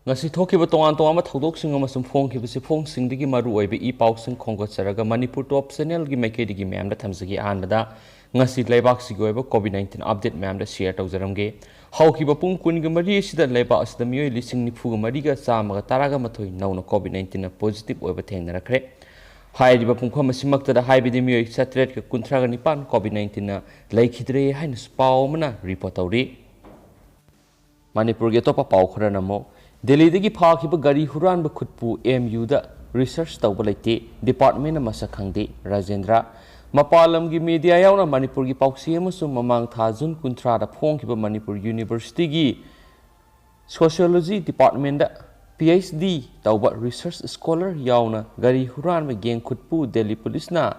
ngasi thokiba tongan tongan thodok singa masum phong khibasi phong singdigi maru oibe I pau sing khongotsaraga Manipur top channel gi maikedi ma'am da thamsagi anbada ngasi laibak si goiba COVID-19 update ma'am da share tawjaramge haukiba pung kun gi mari sida laibak asda mioi lising nifu gi mari ga chamaga taraga mathoi nauna COVID-19 na positive oiba thengnarakre hairiba pungkha masimakta da haibidi mioi satret ka kunthra ga nipan COVID-19 na laikhidre haina spau mana report tawri Manipur ge topa pau khara namo Delhi dagi phaakiba gari huranba khutpu MU da research tawba laite department na masa khangde Rajendra mapalam gi media yauna Manipur gi pauksi amasung mamang tha June 13 da phongkiba Manipur University gi sociology department da PhD tawba research scholar yauna gari huranba geng khutpu Delhi police na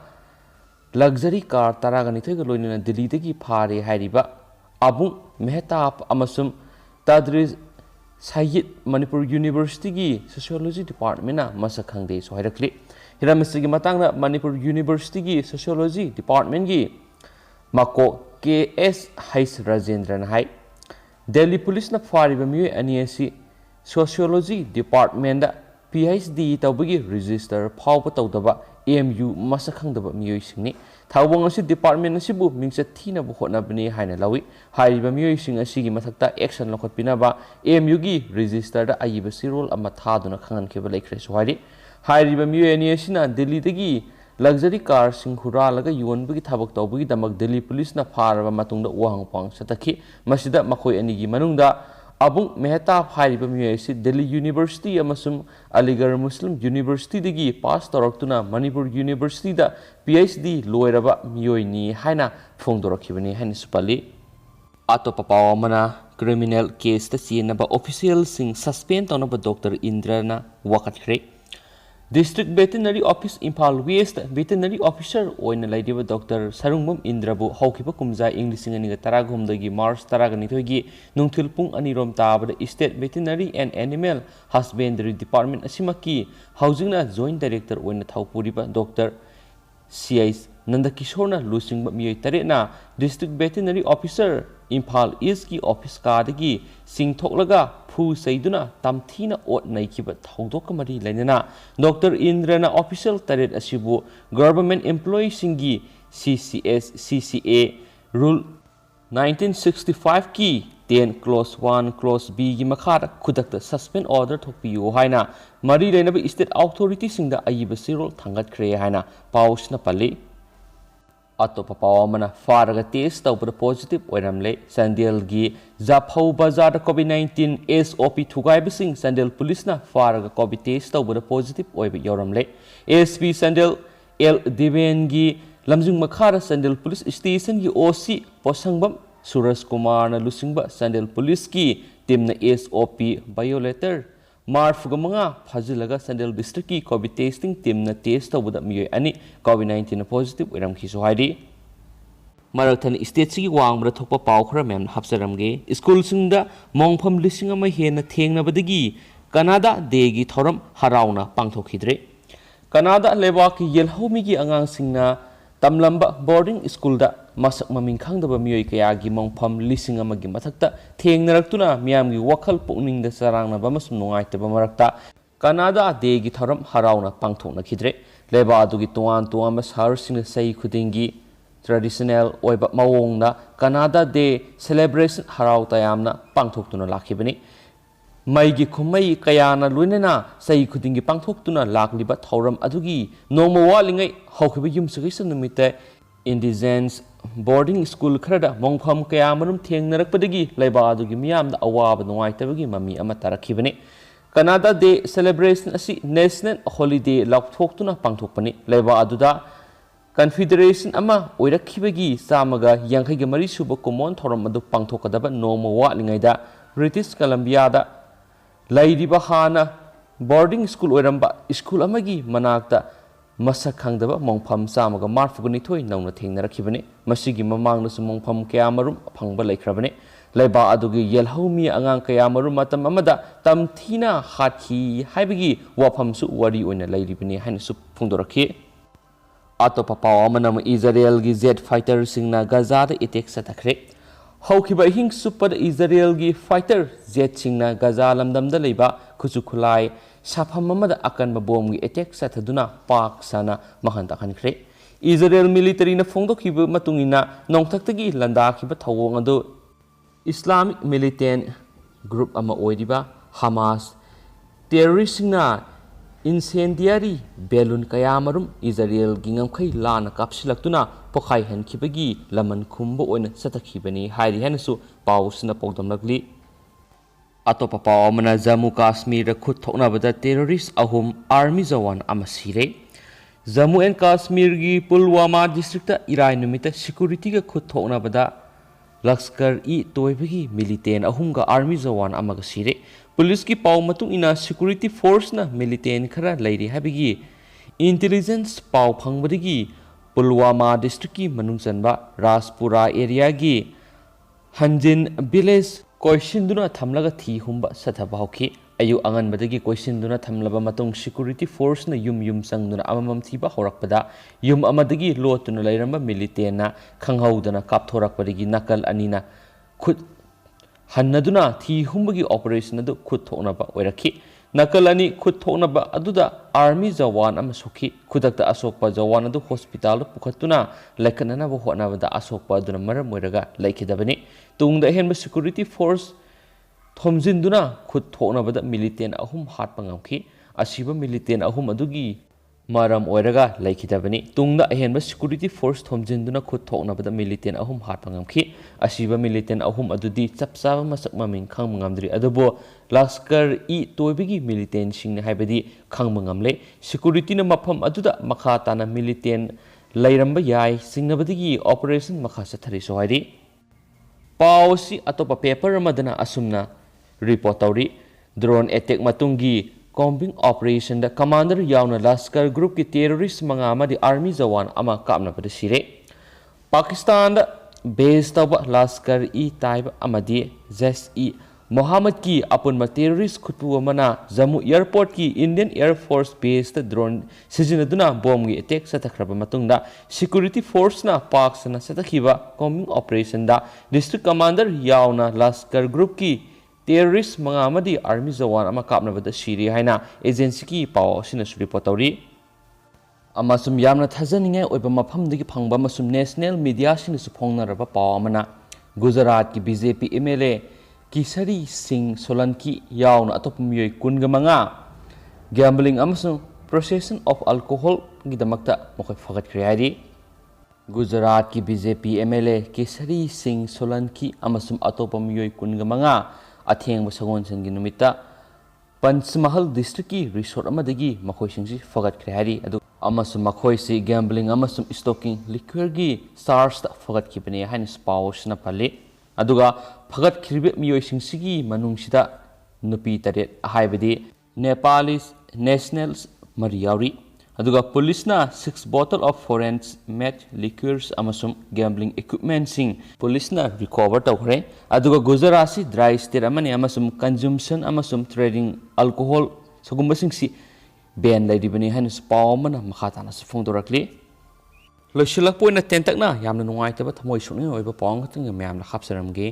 luxury car taraga nithoi ga loinina Delhi dagi phare hairiba abung mehtap amasung tadris Sayid Manipur University gi Sociology Department na masa khangde so hairakli hiramistri gi matang na Manipur University gi Sociology Department gi mako KS Hais Rajendra na hai Delhi Police na fariba mioi ani Sociology Department da PhD tawbagi register phawba tawdaba AMU masa khangdaba mioi singni thawbang asi department asibu mingsa thina bu hotna bani haina lawi haiba mioi sing asigi mathakta action lokhat pinaba AMU gi register da ayiba sirol ama thaduna khangan keba laikre sohari haiba mioi ani asina Delhi dagi luxury car sing huralaga yonbagi thabak tawbagi damak Delhi police na faraba matungda wahang pang satakhi masida makhoi ani gi manungda abung mehtap haiba mioi si Delhi University amasum Aligarh Muslim University dagi pass taraktuna Manipur University da PhD loiraba mioi ni haina phongdorakhibani haina supali atopa pawamana criminal case ta chinaba official sing suspend tonaba Dr. Indrana wakathre District Veterinary Office Imphal West Veterinary Officer oina laidiba Dr. Sarungbam Indrabu haukiba kumja English ani ga taragumdagi March taragani thoigi nungthil pung anirom tabada State Veterinary and Animal Husbandry Department asimaki haujingna Joint Director oina thaupuriba Dr. CIS Nandakishorna lusingba mioi tarena District Veterinary Officer Imphal East ki office kadagi singthoklaga phu saiduna tamthina ot naikiba thodok mari lainana Dr. Indrana official taret asibu government employee singi CCS CCA rule 1965 ki 10 clause 1 clause B gi makhara khudakta suspend order thokpiyo haina mari lainaba state authority singda ayiba sirol thangat khre haina pausna pali atopa pawamana faraga test tawbada positive oiramle Sandel gi Zaphau Bazar COVID-19 SOP thugai bising Sandel police na faraga COVID test tawbada positive oiba yoramle SP Sandel L Diven gi lamjung makhara Sandel police station gi OC Posangbam Suraj Kumar na lusingba Sandel police ki team na SOP violator Marfuga mga phajilaga Sandel district ki COVID testing team na test tawbada mioi ani COVID-19 positive oiram khiso haidi Marathan state sigi wangbra thokpa paw khara mem hapsaramge school singda mongpham lising ama hena thengna badagi Canada degi thoram harauna pangthokhidre Canada leba ki yelhomi gi angang singna tamlamba boarding school da masak maming khangdaba mioi kaya gi mongpham lising ama gi mathakta thengnaраktuna miyam gi wakhal pukning da sarangna bamasum nungaitaba marakta Canada degi thoram harauna pangthokna khidre leba adu gi tuan tuama sahar sing sei khudingi traditional oiba mawongna Canada Day celebration harau tayamna pangthoktuna lakhibani maigi khumai kayana luinana sei khudingi pangthoktuna lakliba thoram adugi noma walingai hawkhiba yumsagi sanumite Indigenous boarding school kharada mongpham kaya manum thengnarakpadagi laiba adugi miyamda awaba nungaitabagi mami ama tarakhibani Canada Day celebration asi national holiday lakthoktuna pangthokpani laiba aduda Confederation ama oirakhibagi samaga yankhaiga mari suba common thoram adu pangthokadaba noma walingaida British Columbia da lairiba hana boarding school oiramba school amagi manakta masak khangdaba mongpham samaga marfugani thoi nauna thengnarakibani masigi mamangna su mongpham kayamarum phangba laikhrabani laiba adugi yelhomi angang kayamarum matam amada tamthina hathi haibagi wafam su wari oina lairibani haina su phungdorakhi atopa pawamana Israel gi jet fighter singna Gaza da attack satakre ꯍꯧꯈꯤꯕ ꯑꯍꯤꯡ ꯁꯨꯞꯄꯗ ꯏꯖꯔꯦꯜꯒꯤ fighter ꯖꯦꯠꯁꯤꯡꯅ ꯒꯖꯥ ꯂꯝꯗꯝꯗ ꯂꯩꯕ ꯈꯨꯠꯁꯨ ꯈꯨꯠꯂꯥꯏ ꯁꯥꯐꯝ ꯑꯃꯗ ꯑꯀꯟꯕ ꯕꯣꯝꯒꯤ attack ꯆꯠꯊꯗꯨꯅ ꯄꯥꯛ ꯁꯟꯅ ꯃꯥꯡꯍꯟ ꯇꯥꯛꯍꯟꯈ꯭ꯔꯦ꯫ ꯏꯖꯔꯦꯜ ꯃꯤꯂꯤꯇꯔꯤꯅ ꯐꯣꯡꯗꯣꯛꯈꯤꯕ ꯃꯇꯨꯡꯏꯟꯅ ꯅꯣꯡꯊꯛꯇꯒꯤ ꯂꯥꯟꯗꯥꯈꯤꯕ ꯊꯧꯑꯣꯡ ꯑꯗꯨ ꯏꯁꯂꯥꯃꯤꯛ ꯃꯤꯂꯤꯇꯦꯟꯠ ꯒ꯭ꯔꯨꯞ ꯑꯃ ꯑꯣꯏꯔꯤꯕ ꯍꯃꯥꯁ ꯇꯦꯔꯣꯔꯤꯁꯁꯤꯡꯅ ꯏꯟꯁꯦꯟꯗꯤꯌꯥꯔꯤ ꯕꯦꯂꯨꯟ ꯀꯌꯥꯃꯔꯨꯝ ꯏꯖꯔꯦꯜꯒꯤ ꯉꯝꯈꯩ ꯂꯥꯟꯅ ꯀꯥꯞꯁꯤꯜꯂꯛꯇꯨꯅ ꯄꯣꯈꯥꯏꯍꯟꯈꯤꯕꯒꯤ ꯂꯃꯟ ꯈꯨꯝꯕ ꯑꯣꯏꯅ ꯆꯠꯊꯈꯤꯕꯅꯤ ꯍꯥꯏꯔꯤ ꯍꯥꯏꯅꯁꯨ ꯄꯥꯎꯁꯤꯅ ꯄꯥꯎꯗꯝꯂꯛꯂꯤ꯫ ꯑꯇꯣꯞꯄ ꯄꯥꯎ ꯑꯃꯅ ꯖꯝꯃꯨ ꯀꯥꯁꯃꯤꯔꯗ ꯈꯨꯠ ꯊꯣꯛꯅꯕꯗ ꯇꯦꯔꯣꯔꯤꯁ ꯑꯍꯨꯝ ꯑꯥꯔꯃꯤ ꯖꯋꯥꯟ ꯑꯃ ꯁꯤꯔꯦ꯫ ꯖꯝꯃꯨ ꯑꯦꯟ ꯀꯥꯁꯃꯤꯔꯒꯤ ꯄꯨꯜꯋꯥꯃꯥ ꯗꯤꯁꯇ꯭ꯔꯤꯛꯇ ꯏꯔꯥꯏ ꯅꯨꯃꯤꯠꯇ ꯁꯦꯀ꯭ꯌꯨꯔꯤꯇꯤꯒ ꯈꯨꯠ ꯊꯣꯛꯅꯕꯗ ꯂꯁꯀꯔ ꯇꯣꯏꯕꯒꯤ ꯃꯤꯂꯤꯇꯦꯟ ꯑꯍꯨꯝꯒ ꯑꯥꯔꯃꯤ ꯖꯋꯥꯟ ꯑꯃꯒ ꯁꯤꯔꯦ꯫ ꯄꯨꯂꯤꯁꯀꯤ ꯄꯥꯎ ꯃꯇꯨꯡ ꯏꯟꯅ ꯁꯦꯀ꯭ꯌꯨꯔꯤꯇꯤ ꯐꯣꯔꯁꯅ ꯃꯤꯂꯤꯇꯦꯟ ꯈꯔ ꯂꯩꯔꯤ ꯍꯥꯏꯕꯒꯤ ꯏꯟꯇꯦꯂꯤꯖꯦꯟꯁ ꯄꯥꯎ ꯐꯪꯕꯗꯒꯤ ꯄꯨꯜꯋꯥꯃꯥ ꯗꯤꯁꯇ꯭ꯔꯤꯛꯀꯤ ꯃꯅꯨꯡ ꯆꯟꯕ ꯔꯥꯖꯄꯨꯔꯥ ꯑꯦꯔꯤꯌꯥꯒꯤ ꯍꯟꯖꯤꯟ ꯚꯤꯂꯦꯖ ꯀꯣꯏꯁꯤꯟꯗꯨꯅ ꯊꯝꯂꯒ ꯊꯤ ꯍꯨꯝꯕ ꯆꯠꯊꯕ ꯍꯧꯈꯤ꯫ ꯑꯌꯨꯛ ꯑꯉꯟꯕꯗꯒꯤ ꯀꯣꯏꯁꯤꯟꯗꯨꯅ ꯊꯝꯂꯕ ꯃꯇꯨꯡ ꯁꯦꯀ꯭ꯌꯨꯔꯤꯇꯤ ꯐꯣꯔꯁꯅ ꯌꯨꯝ ꯆꯪꯗꯨꯅ ꯑꯃꯃꯝ ꯊꯤꯕ ꯍꯧꯔꯛꯄꯗ ꯌꯨꯝ ꯑꯃꯗꯒꯤ ꯂꯣꯠꯇꯨꯅ ꯂꯩꯔꯝꯕ ꯃꯤꯂꯤꯇꯦꯟꯅ ꯈꯪꯍꯧꯗꯅ ꯀꯥꯞꯊꯣꯔꯛꯄꯗꯒꯤ ꯅꯥꯀꯜ ꯑꯅꯤꯅ ꯈꯨꯠ ꯍꯟꯅꯗꯨꯅ ꯊꯤ ꯍꯨꯝꯕꯒꯤ ꯑꯣꯄꯔꯦꯁꯟ ꯑꯗꯨ ꯈꯨꯠ ꯊꯣꯛꯅꯕ ꯑꯣꯏꯔꯛꯈꯤ꯫ ꯅꯥꯀꯜ ꯑꯅꯤ ꯈꯨꯠ ꯊꯣꯛꯅꯕ ꯑꯗꯨꯗ ꯑꯥꯔꯃꯤ ꯖꯋꯥꯟ ꯑꯃ ꯁꯣꯛꯈꯤ꯫ ꯈꯨꯗꯛꯇ ꯑꯁꯣꯛꯄ ꯖꯋꯥꯟ ꯑꯗꯨ ꯍꯣꯁꯄꯤꯇꯥꯜꯗ ꯄꯨꯈꯠꯇꯨꯅ ꯂꯩꯈꯠꯅꯅꯕ ꯍꯣꯠꯅꯕꯗ ꯑꯁꯣꯛꯄ ꯑꯗꯨꯅ ꯃꯔꯝ ꯑꯣꯏꯔꯒ ꯂꯩꯈꯤꯗꯕꯅꯤ꯫ ꯇꯨꯡꯗ ꯑꯍꯦꯟꯕ ꯁꯦꯀ꯭ꯌꯨꯔꯤꯇꯤ ꯐꯣꯔꯁ ꯊꯣꯝꯖꯤꯟꯗꯨꯅ ꯈꯨꯠ ꯊꯣꯛꯅꯕꯗ ꯃꯤꯂꯤꯇꯦꯟ ꯑꯍꯨꯝ ꯍꯥꯠꯄ ꯉꯝꯈꯤ꯫ ꯑꯁꯤꯕ ꯃꯤꯂꯤꯇꯦꯟ ꯑꯍꯨꯝ ꯑꯗꯨꯒꯤ ꯃꯔꯝ ꯑꯣꯏꯔꯒ ꯂꯩꯈꯤꯗꯕꯅꯤ꯫ ꯇꯨꯡꯗ ꯑꯍꯦꯟꯕ ꯁꯦꯀ꯭ꯌꯨꯔꯤꯇꯤ ꯐꯣꯔꯁ ꯊꯣꯝꯖꯤꯟꯗꯨꯅ ꯈꯨꯠ ꯊꯣꯛꯅꯕꯗ ꯃꯤꯂꯤꯇꯦꯟ ꯑꯍꯨꯝ ꯍꯥꯠꯄ ꯉꯝꯈꯤ꯫ ꯑꯁꯤꯕ ꯃꯤꯂꯤꯇꯦꯟ ꯑꯍꯨꯝ ꯑꯗꯨꯗꯤ ꯆꯞ ꯆꯥꯕ ꯃꯁꯛ ꯃꯃꯤꯡ ꯈꯪꯕ ꯉꯝꯗ꯭ꯔꯤ ꯑꯗꯨꯕꯨ ꯂꯁꯀꯔ ꯇꯣꯏꯕꯒꯤ ꯃꯤꯂꯤꯇꯦꯟꯁꯤꯡꯅꯤ ꯍꯥꯏꯕꯗꯤ ꯈꯪꯕ ꯉꯝꯂꯦ꯫ ꯁꯦꯀ꯭ꯌꯨꯔꯤꯇꯤꯅ ꯃꯐꯝ ꯑꯗꯨꯗ ꯃꯈꯥ ꯇꯥꯅ ꯃꯤꯂꯤꯇꯦꯟ ꯂꯩꯔꯝꯕ ꯌꯥꯏ ꯆꯤꯡꯅꯕꯗꯒꯤ ꯑꯣꯄꯔꯦꯁꯟ ꯃꯈꯥ ꯆꯠꯊꯔꯤꯁꯨ ꯍꯥꯏꯔꯤ꯫ ꯄꯥꯎ ꯑꯁꯤ ꯑꯇꯣꯞꯄ ꯄꯦꯄꯔ ꯑꯃꯗꯅ ꯑꯁꯨꯝꯅ ꯔꯤꯄꯣꯔꯠ ꯇꯧꯔꯤ꯫ ꯗ꯭ꯔꯣꯟ ꯑꯦꯇꯦꯛ ꯃꯇꯨꯡꯒꯤ ꯀꯣꯝꯕꯤꯡ ꯑꯣꯄꯔꯦꯁꯟꯗ ꯀꯃꯥꯟꯗꯔ ꯌꯥꯎꯅ ꯂꯁꯀꯔ ꯒ꯭ꯔꯨꯞꯀꯤ ꯇꯦꯔꯣꯔꯤꯁ 5 ꯑꯃꯗꯤ ꯑꯥꯔꯃꯤ ꯖꯋꯥꯟ ꯑꯃ ꯀꯥꯞꯅꯕꯗ ꯁꯤꯔꯦ꯫ ꯄꯥꯀꯤꯁꯇꯥꯟꯗ ꯕꯦꯖ ꯇꯧꯕ ꯂꯁꯀꯔ ꯇꯥꯏꯕ ꯑꯃꯗꯤ ꯖꯩꯁ ꯃꯣꯍꯥꯃꯗꯀꯤ ꯑꯄꯨꯟꯕ ꯇꯦꯔꯣꯔꯤꯁ ꯈꯨꯠꯄꯨ ꯑꯃꯅ Jammu ꯑꯦꯌꯔꯄꯣꯔꯠꯀꯤ Indian air force ꯕꯦꯖꯇ drone ꯁꯤꯖꯤꯟꯅꯗꯨꯅ ꯕꯣꯝꯒꯤ ꯑꯦꯇꯦꯛ ꯆꯠꯊꯈ꯭ꯔꯕ ꯃꯇꯨꯡꯗ ꯁꯦꯀ꯭ꯌꯨꯔꯤꯇꯤ ꯐꯣꯔꯁꯅ ꯄꯥꯛ ꯁꯟꯅ ꯆꯠꯊꯈꯤꯕ ꯀꯣꯝꯕꯤꯡ ꯑꯣꯄꯔꯦꯁꯟꯗ ꯗꯤꯁꯇ꯭ꯔꯤꯛꯠ ꯀꯃꯥꯟꯗꯔ ꯌꯥꯎꯅ ꯂꯁꯀꯔ ꯒ꯭ꯔꯨꯞꯀꯤ ꯇꯦꯔꯣꯔꯤꯁ 5 ꯑꯃꯗꯤ ꯑꯥꯔꯃꯤ ꯖꯋꯥꯟ ꯑꯃ ꯀꯥꯞꯅꯕꯗ ꯁꯤꯔꯦ ꯍꯥꯏꯅ ꯑꯦꯖꯦꯟꯁꯤꯒꯤ ꯄꯥꯎ ꯑꯁꯤꯅꯁꯨ ꯔꯤꯄꯣꯔꯠ ꯇꯧꯔꯤ꯫ ꯑꯃꯁꯨꯡ ꯌꯥꯝꯅ ꯊꯥꯖꯅꯤꯡꯉꯥꯏ ꯑꯣꯏꯕ ꯃꯐꯝꯗꯒꯤ ꯐꯪꯕ ꯑꯃꯁꯨꯡ ꯅꯦꯁꯅꯦꯜ ꯃꯤꯗꯤꯌꯥꯁꯤꯡꯅꯁꯨ ꯐꯣꯡꯅꯔꯕ ꯄꯥꯎ ꯑꯃꯅ ꯒꯨꯖꯔꯥꯠꯀꯤ BJP MLA ꯀꯤꯁꯔꯤ ꯁꯤꯡ ꯁꯣꯂꯟꯀꯤ ꯌꯥꯎꯅ ꯑꯇꯣꯞꯄ ꯃꯤꯑꯣꯏ 25 ꯒꯦꯝꯕꯂꯤꯡ ꯑꯃꯁꯨꯡ ꯄꯣꯁꯦꯁꯟ ꯑꯣꯐ ꯑꯜꯀꯣꯍꯣꯜꯒꯤꯗꯃꯛꯇ ꯃꯈꯣꯏ ꯐꯒꯠꯈ꯭ꯔꯦ ꯍꯥꯏꯔꯤ꯫ ꯒꯨꯖꯔꯥꯠꯀꯤ BJP MLA ꯀꯤꯁꯔꯤ ꯁꯤꯡ ꯁꯣꯂꯟꯀꯤ ꯑꯃꯁꯨꯡ ꯑꯇꯣꯞꯄ ꯃꯤꯑꯣꯏ 25 ꯑꯊꯦꯡꯕ ꯁꯒꯣꯜꯁꯦꯟꯒꯤ ꯅꯨꯃꯤꯠꯇ ꯄꯟꯆꯃꯍꯜ ꯗꯤꯁꯇ꯭ꯔꯤꯛꯀꯤ ꯔꯤꯁꯣꯔꯠ ꯑꯃꯗꯒꯤ ꯃꯈꯣꯏꯁꯤꯡꯁꯤ ꯐꯒꯠꯈ꯭ꯔꯦ ꯍꯥꯏꯔꯤ ꯑꯃꯁꯨꯡ ꯃꯈꯣꯏꯁꯤ ꯒꯦꯝꯕꯂꯤꯡ ꯑꯃꯁꯨꯡ ꯁ꯭ꯇꯣꯀꯤꯡ ꯂꯤꯛꯋꯔꯒꯤ ꯆꯥꯔꯖꯇ ꯐꯒꯠꯈꯤꯕꯅꯤ ꯍꯥꯏꯅ ꯄꯥꯎ ꯑꯁꯤꯅ ꯄꯜꯂꯤ꯫ ꯑꯗꯨꯒ ꯐꯒꯠꯈꯤꯕ ꯃꯤꯑꯣꯏꯁꯤꯡꯁꯤꯒꯤ ꯃꯅꯨꯡꯁꯤꯗ ꯅꯨꯄꯤ 7 ꯍꯥꯏꯕꯗꯤ ꯅꯦꯄꯥꯂꯤꯁ ꯅꯦꯁꯅꯦꯜꯁ 3 ꯌꯥꯎꯔꯤ꯫ ꯑꯗꯨꯒ ꯄꯨꯂꯤꯁꯅ 6 ꯕꯣꯇꯜ ꯑꯣꯐ ꯐꯣꯔꯦꯟ ꯃꯦꯗ ꯂꯤꯛꯋꯔꯁ ꯑꯃꯁꯨꯡ ꯒꯦꯝꯕꯂꯤꯡ ꯏꯀ꯭ꯋꯤꯞꯃꯦꯟꯠꯁꯤꯡ ꯄꯨꯂꯤꯁꯅ ꯔꯤꯀꯣꯚꯔ ꯇꯧꯈ꯭ꯔꯦ꯫ ꯑꯗꯨꯒ ꯒꯨꯖꯔꯥꯠꯁꯤ ꯗ꯭ꯔꯥꯏ ꯁ꯭ꯇꯦꯠ ꯑꯃꯅꯤ ꯑꯃꯁꯨꯡ ꯀꯟꯖꯨꯝꯁꯟ ꯑꯃꯁꯨꯡ ꯇ꯭ꯔꯦꯗꯤꯡ ꯑꯜꯀꯣꯍꯣꯜ ꯁꯤꯒꯨꯝꯕꯁꯤꯡꯁꯤ ꯕꯦꯟ ꯂꯩꯔꯤꯕꯅꯤ ꯍꯥꯏꯅꯁꯨ ꯄꯥꯎ ꯑꯃꯅ ꯃꯈꯥ ꯇꯥꯅꯁꯨ ꯐꯣꯡꯗꯣꯔꯛꯂꯤ꯫ ꯂꯣꯏꯁꯤꯜꯂꯛꯄ ꯑꯣꯏꯅ ꯇꯦꯟꯇꯛꯅ ꯌꯥꯝꯅ ꯅꯨꯡꯉꯥꯏꯇꯕ ꯊꯃꯣꯏ ꯁꯣꯛꯅꯤꯡꯉꯥꯏ ꯑꯣꯏꯕ ꯄꯥꯎ ꯑꯃꯈꯛꯇꯪ ꯃꯌꯥꯝꯅ ꯍꯥꯞꯆꯔꯝꯒꯦ꯫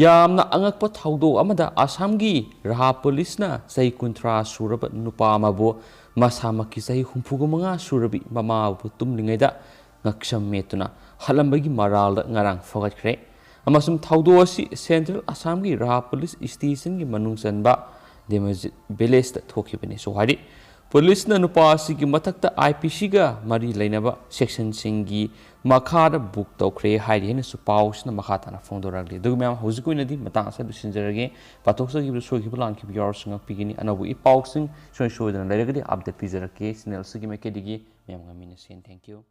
ꯌꯥꯝꯅ ꯑꯉꯛꯄ ꯊꯧꯗꯣꯛ ꯑꯃꯗ ꯑꯁꯥꯝꯒꯤ ꯔꯥꯍ ꯄꯨꯂꯤꯁꯅ ꯆꯍꯤ 30 ꯁꯨꯔꯕ ꯅꯨꯄꯥ ꯑꯃꯕꯨ ꯃꯁꯥꯃꯛꯀꯤ ꯆꯍꯤ 65 ꯁꯨꯔꯕꯤ ꯃꯃꯥꯕꯨ ꯇꯨꯝꯂꯤꯉꯩꯗ ꯉꯛꯁꯝ ꯃꯦꯠꯇꯨꯅ ꯍꯥꯠꯂꯝꯕꯒꯤ ꯃꯔꯥꯜꯗ ꯉꯔꯥꯡ ꯐꯒꯠꯈ꯭ꯔꯦ꯫ ꯑꯃꯁꯨꯡ ꯊꯧꯗꯣꯛ ꯑꯁꯤ ꯁꯦꯟꯇ꯭ꯔꯦꯜ ꯑꯁꯥꯝꯒꯤ ꯔꯥꯍ ꯄꯨꯂꯤꯁ ꯁ꯭ꯇꯦꯁꯟꯒꯤ ꯃꯅꯨꯡ ꯆꯟꯕ ꯗꯦꯃꯖꯤꯠ ꯚꯤꯂꯦꯖꯇ ꯊꯣꯛꯈꯤꯕꯅꯤꯁꯨ ꯍꯥꯏꯔꯤ꯫ ꯄꯨꯂꯤꯁꯅ ꯅꯨꯄꯥ ꯑꯁꯤꯒꯤ ꯃꯊꯛꯇ IPCꯒ ꯃꯔꯤ ꯂꯩꯅꯕ ꯁꯦꯛꯁꯟꯁꯤꯡꯒꯤ ꯃꯈꯥꯗ ꯕꯨꯛ ꯇꯧꯈ꯭ꯔꯦ ꯍꯥꯏꯔꯤ ꯍꯥꯏꯅꯁꯨ ꯄꯥꯎꯁꯤꯅ ꯃꯈꯥ ꯇꯥꯅ ꯐꯣꯡꯗꯣꯔꯛꯂꯤ꯫ ꯑꯗꯨꯒ ꯃꯌꯥꯝ ꯍꯧꯖꯤꯛ ꯑꯣꯏꯅꯗꯤ ꯃꯇꯥꯡ ꯑꯁꯤꯗ ꯂꯣꯏꯁꯤꯟꯖꯔꯒꯦ꯫ ꯄꯥꯊꯣꯛꯆꯈꯤꯕ ꯁꯣꯏꯈꯤꯕ ꯂꯥꯟꯈꯤꯕ ꯌꯥꯎꯔꯁꯨ ꯉꯥꯛꯄꯤꯒꯅꯤ꯫ ꯑꯅꯧꯕ ꯄꯥꯎꯁꯤꯡ ꯁꯣꯏꯗꯅ ꯂꯩꯔꯒꯗꯤ ꯑꯞꯗꯦꯠ ꯄꯤꯖꯔꯛꯀꯦ ꯆꯦꯅꯦꯜ ꯑꯁꯤꯒꯤ ꯃꯥꯏꯀꯩꯗꯒꯤ꯫ ꯃꯌꯥꯝ ꯉꯝꯃꯤꯟꯅꯁꯦ꯫ Thank you.